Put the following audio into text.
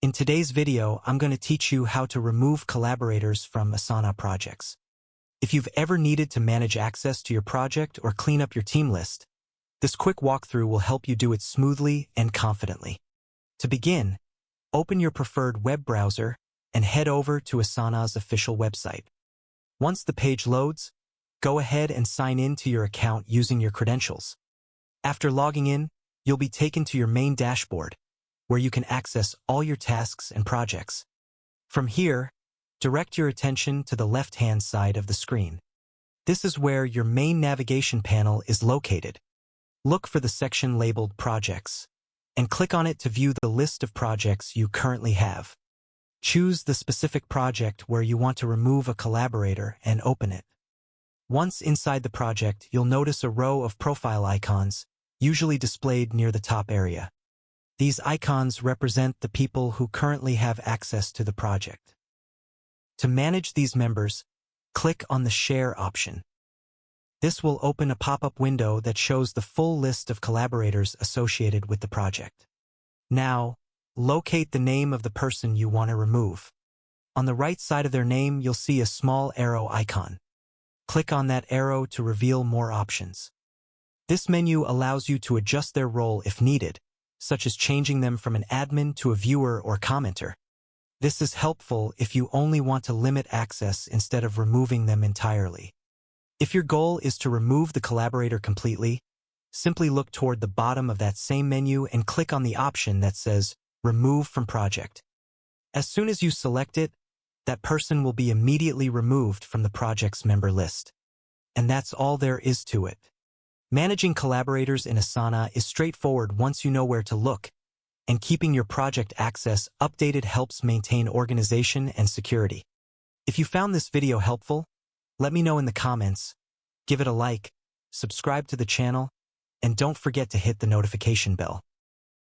In today's video, I'm going to teach you how to remove collaborators from Asana projects. If you've ever needed to manage access to your project or clean up your team list, this quick walkthrough will help you do it smoothly and confidently. To begin, open your preferred web browser and head over to Asana's official website. Once the page loads, go ahead and sign in to your account using your credentials. After logging in, you'll be taken to your main dashboard, where you can access all your tasks and projects. From here, direct your attention to the left-hand side of the screen. This is where your main navigation panel is located. Look for the section labeled Projects, and click on it to view the list of projects you currently have. Choose the specific project where you want to remove a collaborator and open it. Once inside the project, you'll notice a row of profile icons, usually displayed near the top area. These icons represent the people who currently have access to the project. To manage these members, click on the Share option. This will open a pop-up window that shows the full list of collaborators associated with the project. Now, locate the name of the person you want to remove. On the right side of their name, you'll see a small arrow icon. Click on that arrow to reveal more options. This menu allows you to adjust their role if needed, such as changing them from an admin to a viewer or commenter. This is helpful if you only want to limit access instead of removing them entirely. If your goal is to remove the collaborator completely, simply look toward the bottom of that same menu and click on the option that says Remove from Project. As soon as you select it, that person will be immediately removed from the project's member list. And that's all there is to it. Managing collaborators in Asana is straightforward once you know where to look, and keeping your project access updated helps maintain organization and security. If you found this video helpful, let me know in the comments, give it a like, subscribe to the channel, and don't forget to hit the notification bell.